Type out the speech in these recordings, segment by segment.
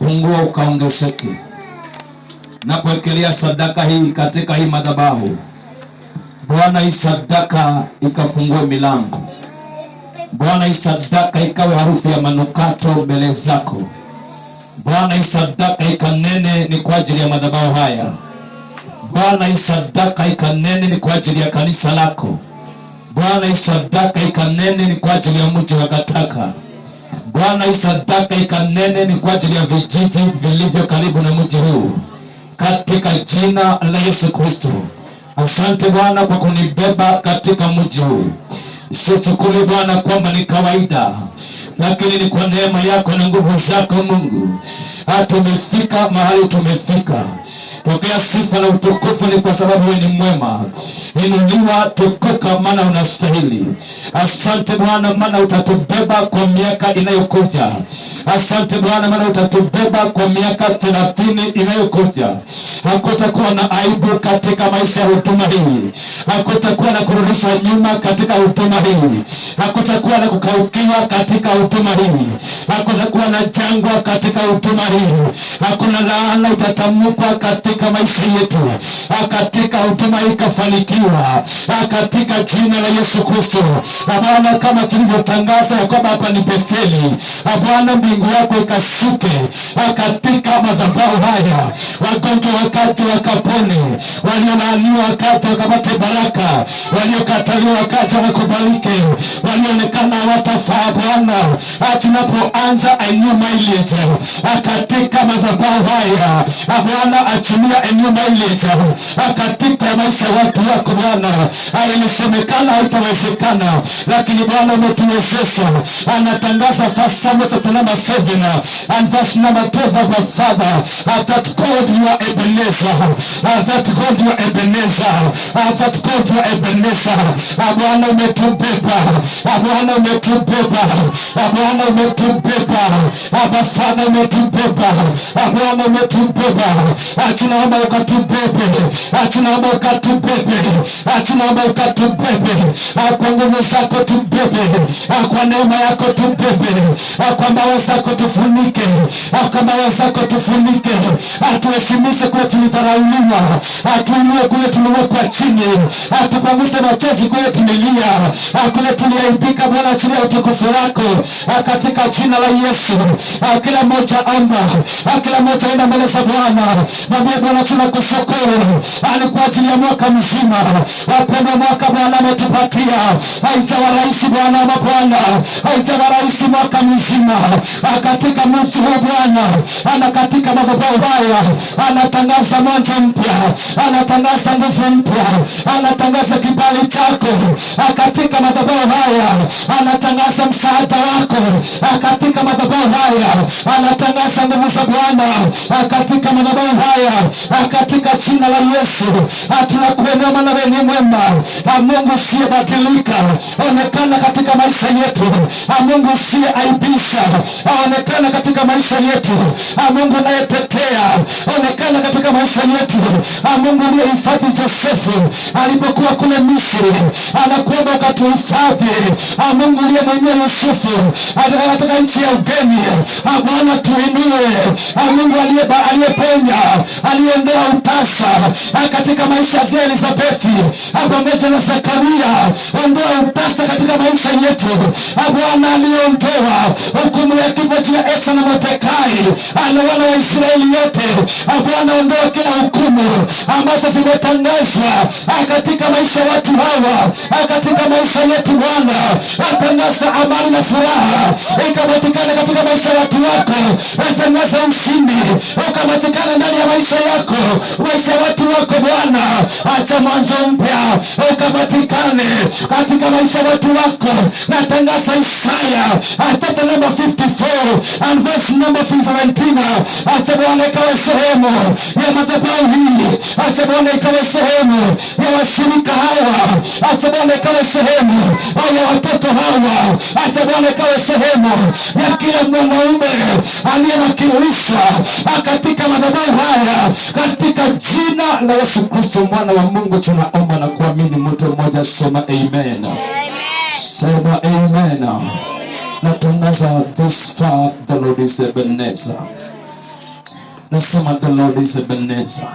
ukapungua ukaongezeke. Napoekelea sadaka hii katika hii madhabahu, Bwana, hii sadaka ikafungue milango. Bwana, hii sadaka ikawe harufu ya manukato mbele zako. Bwana, hii sadaka ikanene ni kwa ajili ya madhabahu haya. Bwana, hii sadaka ikanene ni kwa ajili ya kanisa lako. Bwana, hii sadaka ikanene ni kwa ajili ya mji wa Gataka. Bwana, hii sadaka ikanene ni kwa ajili ya vijiji vilivyo karibu na mji huu, katika jina la Yesu Kristo. Asante Bwana kwa kunibeba katika mji huu. Sichukuli Bwana kwamba ni kawaida, lakini ni kwa neema yako na nguvu zako Mungu. Tumefika mahali tumefika. Pokea sifa na utukufu, ni kwa sababu wewe ni mwema. Inuliwa, tukuka, maana unastahili. Asante Bwana, maana utatubeba kwa miaka inayokuja. Asante Bwana, maana utatubeba kwa miaka 30 inayokuja. Hakutakuwa na aibu katika maisha ya huduma hii. Hakutakuwa na kurudishwa nyuma katika huduma hii. Hakutakuwa na kukaukiwa katika huduma hii. Hakutakuwa na jangwa katika huduma hii. Hakuna laana itatamkwa katika maisha yetu. Katika huduma hii kafanikiwa katika jina la Yesu Kristo. Bwana, kama tulivyotangaza ya kwamba hapa ni Betheli, Bwana, mbingu yako ikashuke katika madhabahu haya. Wagonjwa wakati wakapone, waliolaaniwa wakati wakapate baraka, waliokataliwa wakati wakakubalike, walionekana watafaa Bwana. Tunapoanza a new mileage katika madhabahu haya Bwana, achilia a new mileage katika maisha watu wako Bwana. Ilisemekana haitawezekana, lakini Bwana umetuwezesha. Anatangaza first Samuel chapter number 7 and verse number 12 of our Father, that God you are Ebenezer, that God you are Ebenezer, that God you are Ebenezer. Bwana umetubeba, Bwana umetubeba, Bwana umetubeba, Father umetubeba, Bwana umetubeba. Tunaomba ukatubebe, tunaomba ukatubebe, tunaomba ukatubebe, kwa nguvu zako tubebe, kwa neema yako tubebe, kwa mawe zako tufunike, kwa mawe zako tufunike. Tuheshimishe kule tulidharauliwa, tuinue kule tuliwekwa chini, tupanguze machozi kule tumelia, kule tuliaibika. Bwana, achilia utukufu wako katika jina la Yesu. Kila mmoja amba, kila mmoja enda mbele za Bwana. Mwambie Bwana, tunakushukuru kwa ajili ya mwaka mzima. Wapenda mwaka Bwana ametupatia, haijawa rahisi Bwana wa Bwana, haijawa rahisi mwaka mzima. Katika mji huu Bwana, ana katika madhabahu haya anatangaza mwanzo mpya, anatangaza nguvu mpya, anatangaza kibali chako katika madhabahu haya, anatangaza msaada wako katika madhabahu haya, anatangaza nguvu za Bwana katika madhabahu haya, katika jina la Yesu. Tunakuinua maana wewe ni mwema, Mungu usiyebadilika. Onekana katika maisha yetu, Mungu usiyeaibisha. Onekana katika maisha yetu, Mungu unayetetea. Onekana katika maisha yetu, Mungu uliyehifadhi Josefu alipokuwa kule Misri. Anakuomba ukatuhifadhi, Mungu uliyemwinua Yusufu katika nchi ya ugeni. Bwana, tuinue, Mungu aliyepenya, aliyeondoa utasa katika maisha ya Elizabethi pamoja na Zakaria. Ondoa utasa katika maisha yetu Bwana, aliondoa hukumu ya kifo juu ya Esta na Mordekai na wana wa Israeli yote. Bwana, ondoa kila hukumu ambazo zimetangazwa katika maisha ya watu hawa, katika maisha yetu Bwana. Tangaza amani na furaha ikapatikana katika maisha ya watu wako. Tangaza ushindi ukapatikana ndani ya maisha yako, maisha ya watu wako Bwana. Acha mwanzo mpya ukapatikane katika maisha ya watu wako. Natangaza Isaya chapter number 54 and verse number 17. Acha Bwana ikawe sehemu ya madhabahu hii, acha Bwana ikawe sehemu ya washirika hawa, acha Bwana ikawe sehemu ya watoto hawa, acha Bwana ikawe sehemu ya kila mwanaume aliyewakilisha katika madhabahu haya, katika jina la Yesu Kristo mwana wa Mungu tunaomba na kuamini. Mtu mmoja sema amen. Sema amen. Natangaza this far the Lord is Ebenezer. Nasema the Lord is Ebenezer.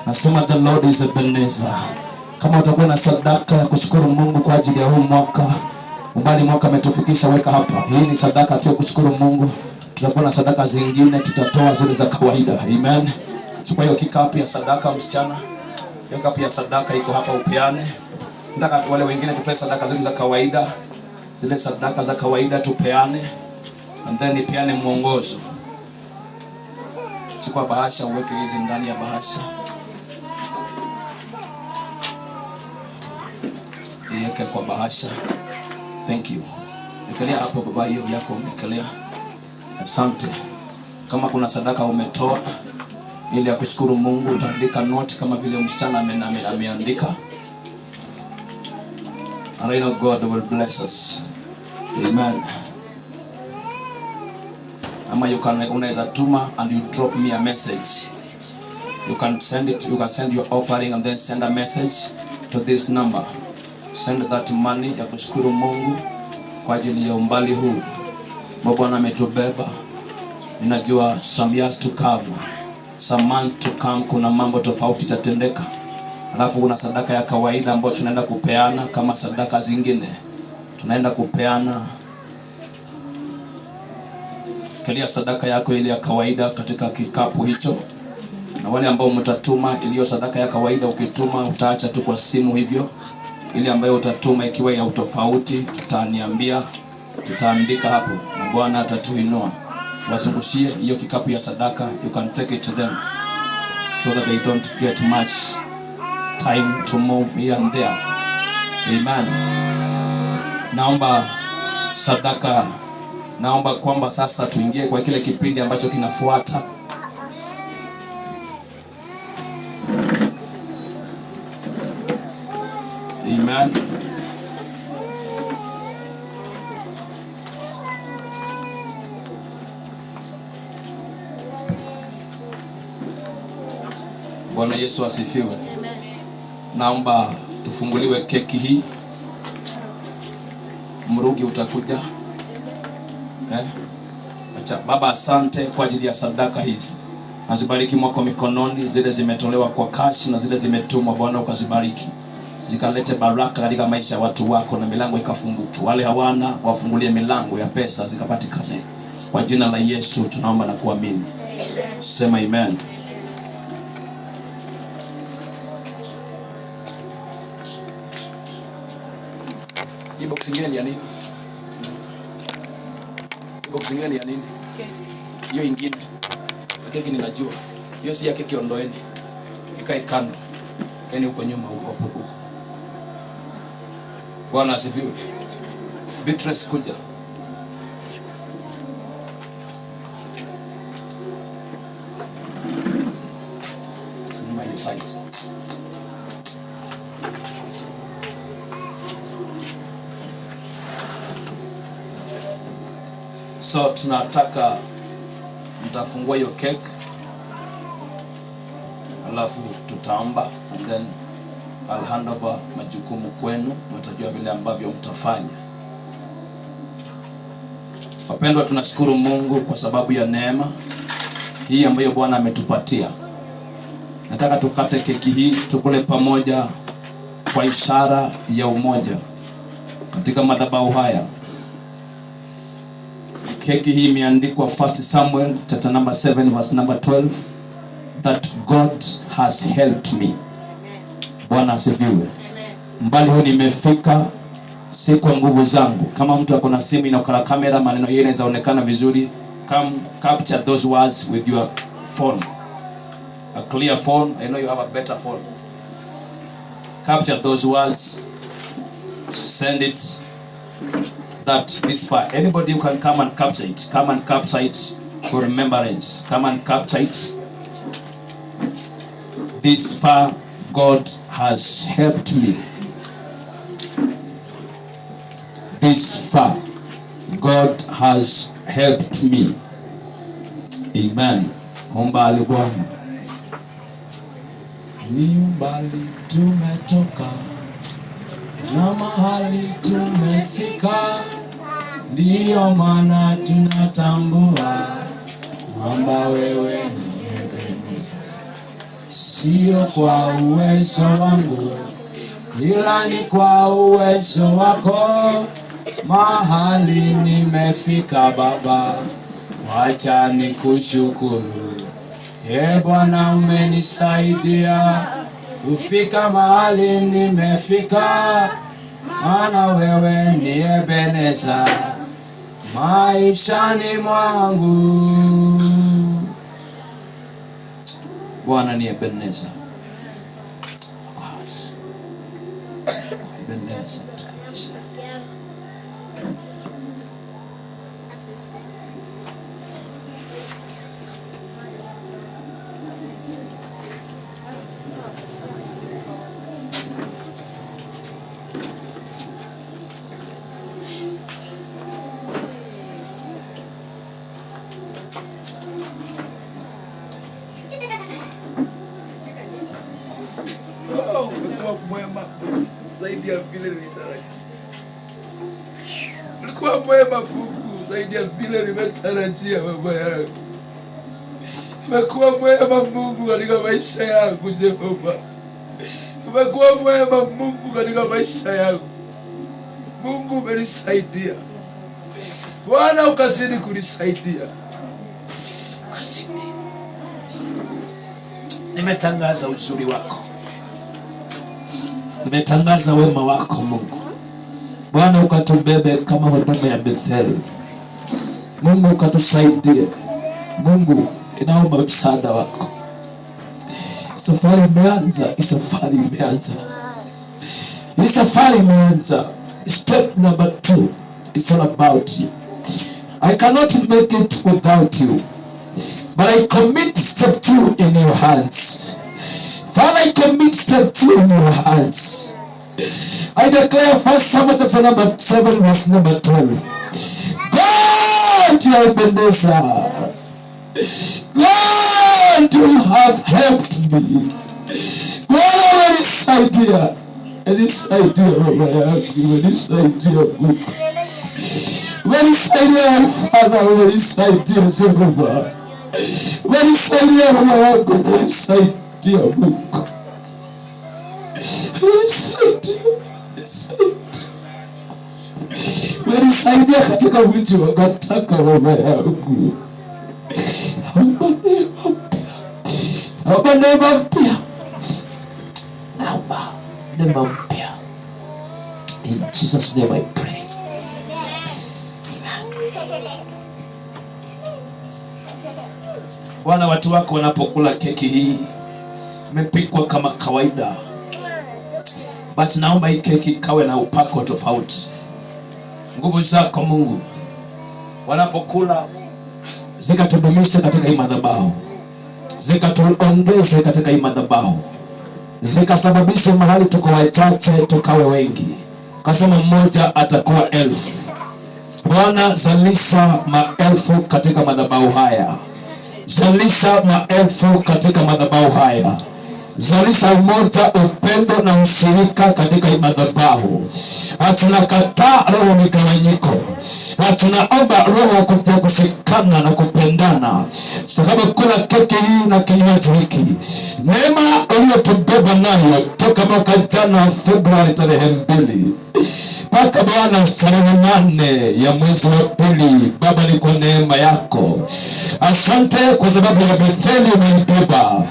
Nasema the Lord is Ebenezer. Kama utakuwa na sadaka ya kushukuru Mungu kwa ajili ya huu mwaka, umbali mwaka umetufikisha, weka hapa. Hii ni sadaka tu ya kushukuru Mungu. Tutakuwa na sadaka zingine, tutatoa zile za kawaida. Amen. Chukua hiyo kikapu ya sadaka msichana. Hiyo kikapu ya sadaka iko hapa, upeane. Nataka wale wengine tupe sadaka zile za kawaida. Zile sadaka za kawaida tupeane. And then nipeane mwongozo. Chukua bahasha, uweke hizi ndani ya bahasha. Iweke kwa bahasha. Thank you. Nikelea hapo baba, hiyo yako nikelea. Asante. Kama kuna sadaka umetoa ili ya kushukuru Mungu, utaandika note kama vile msichana ameandika. And I know God will bless us. Amen. Ama unaweza tuma and you drop me a message. You can send it, you can send your offering and then send a message to this number. Send that money ya kushukuru Mungu kwa ajili ya umbali huu. Bwana ametubeba. Ninajua some years to come, some months to come, kuna mambo tofauti tatendeka. Alafu kuna sadaka ya kawaida ambayo tunaenda kupeana kama sadaka zingine. Tunaenda kupeana. Kalia sadaka yako ile ya kawaida katika kikapu hicho. Na wale ambao mtatuma iliyo sadaka ya kawaida, ukituma utaacha tu kwa simu hivyo. Ile ambayo utatuma ikiwa ya utofauti, tutaniambia, tutaandika hapo. Na Bwana atatuinua. Wasungushie hiyo kikapu ya sadaka. You can take it to them so that they don't get much time to move here and there. Amen. Naomba sadaka. Naomba kwamba sasa tuingie kwa kile kipindi ambacho kinafuata. Amen. Bwana Yesu asifiwe. Amen. Naomba tufunguliwe keki hii. Mrugi utakuja. Acha Baba, asante kwa ajili ya sadaka hizi. Nazibariki mwako mikononi, zile zimetolewa kwa kashi na zile zimetumwa. Bwana ukazibariki, zikalete baraka katika maisha ya watu wako na milango ikafunguke. Wale hawana wafungulie milango ya pesa zikapatikane. Kwa jina la Yesu tunaomba na kuamini. Sema amen. Hii box nyingine ni ya nini? Box nyingine ni ya nini? Hiyo ingine. Keki ninajua. Hiyo si ya keki, ondoeni. Ikae kando. Keni huko nyuma huko. Bwana asifiwe. Beatrice kuja. Simama hiyo side. So tunataka mtafungua hiyo cake, alafu tutaomba, and then I'll hand over majukumu kwenu, mtajua vile ambavyo mtafanya. Wapendwa, tunashukuru Mungu kwa sababu ya neema hii ambayo Bwana ametupatia. Nataka tukate keki hii tukule pamoja kwa ishara ya umoja katika madhabahu haya. Keki hii imeandikwa 1 Samuel chapter number 7 verse number 12, that God has helped me. Bwana asifiwe. Mbali huu nimefika si kwa nguvu zangu. Kama mtu ako na simu inakala kamera, maneno yeye yanaweza onekana vizuri. Come capture those words with your phone. A clear phone. I know you have a better phone. Capture those words. Send it that this far. Anybody who can come and capture it. Come and capture it for remembrance. Come and capture it. This far God has helped me. This far God has helped me. Amen. Umbali Bwana. Ni umbali tumetoka na mahali tumefika, ndiyo maana tunatambua kwamba wewe ni sio kwa uwezo wangu, ila ni kwa uwezo wako. Mahali nimefika Baba, wacha nikushukuru. Bwana umenisaidia kufika mahali nimefika, maana wewe ni Ebeneza maishani mwangu. Bwana ni Ebeneza. Ebeneza. Mwema zaidi ya vile nilitarajia. Ulikuwa mwema Mungu zaidi ya vile nimetarajia baba yangu. Umekuwa mwema Mungu katika maisha yangu Jehova. Umekuwa mwema Mungu katika maisha yangu. Mungu umenisaidia. Bwana ukazidi kunisaidia. Ukazidi. Nimetangaza uzuri wako. Nimetangaza wema wako Mungu. Bwana ukatubebe kama huduma ya Bethel. Mungu ukatusaidie. Mungu inaomba msaada wako. Safari imeanza, safari imeanza. Hii safari imeanza. Step number 2, it's all about you. I cannot make it without you, but I commit step 2 in your hands. Father, I commit step 2 in your hands. I declare 1 Samuel chapter number 7 verse number 12. God, you have been there. God, you have helped me. God, this idea. This idea of my heart, this idea of book. This idea of Father, this idea of Jehovah. This idea of my heart, this idea of book. Umenisaidia katika mji wa Gataka baba yangu. Naomba neema mpya. Naomba neema mpya. In Jesus' name I pray. Amen. Bwana, watu wako wanapokula keki hii imepikwa kama kawaida, basi naomba hii keki kawe na upako tofauti. Nguvu zako Mungu wanapokula zikatudumisha katika hii madhabahu, zikatuongeze katika hii madhabahu, zikasababisha mahali tuko wachache tukawe wengi. Kasema mmoja atakuwa 1000. Bwana, zalisha maelfu katika madhabahu haya. Zalisha maelfu katika madhabahu haya. Zalisha umoja, upendo na ushirika katika madhabahu. Tunakataa roho migawanyiko. Tunaomba roho kushikana na kupendana. Tutakapokula keki hii na kinywaji hiki, neema uliyotubeba nayo toka mwaka jana Februari tarehe 2 mpaka Bwana tarehe 8 ya mwezi wa 2, Baba, ni kwa neema yako. Asante kwa sababu ya Betheli umenibeba.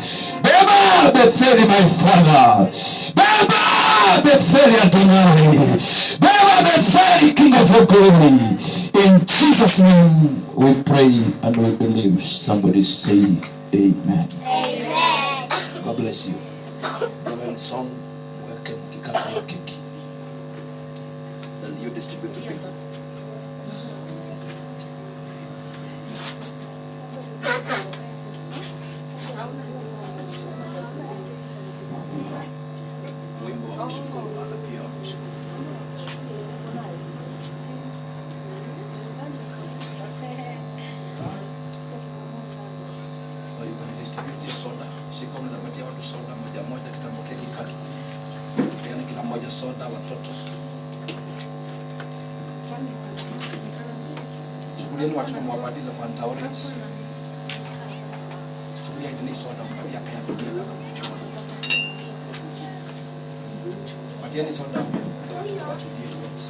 Baba Betheli my Father. Baba Betheli Adonai. Baba Betheli King of glory. In Jesus' name we pray and we believe. Somebody say amen. Amen. God bless you. Amen. Song welcome kikata keki. Then you distribute to people. Soda. Shika unazapatia watu soda moja moja, kitambo keki katu. Yaani kila mmoja soda watoto. Chukulieni watoto mwapatiza Fanta Orange. Chukulia ni soda mpatia kaya kuja kaza kuchukua. Patieni soda watu ndio wote.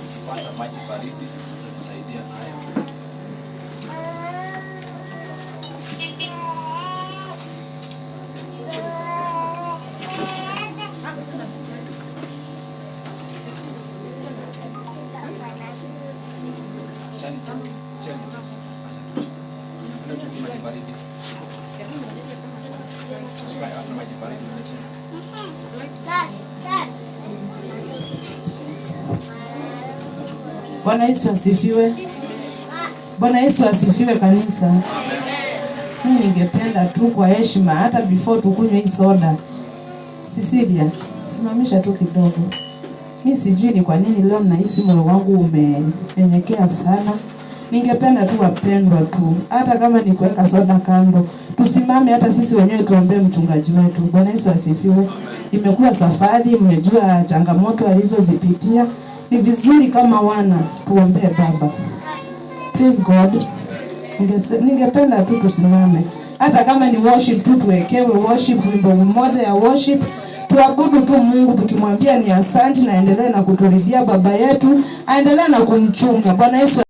Ukipata maji baridi utanisaidia nayo. Chani. Ndio tu maji baridi. Bwana Yesu asifiwe. Bwana Yesu asifiwe kanisa. Mimi ningependa tu kwa heshima hata before tukunywe hii soda. Cecilia, simamisha tu kidogo. Mimi sijui ni kwa nini leo nahisi moyo wangu umenyenyekea sana. Ningependa tu wapendwa tu, hata kama ni kuweka soda kando, tusimame hata sisi wenyewe tuombee mchungaji wetu. Bwana Yesu asifiwe. Imekuwa safari, mmejua changamoto alizozipitia. Ni vizuri kama wana tuombee baba. Please God. Ningependa tu tusimame. Hata kama ni worship tu tuwekewe worship, wimbo mmoja ya worship. Tuabudu tu Mungu tukimwambia ni asante na endelee na kuturudia baba yetu, aendelee na kumchunga. Bwana Yesu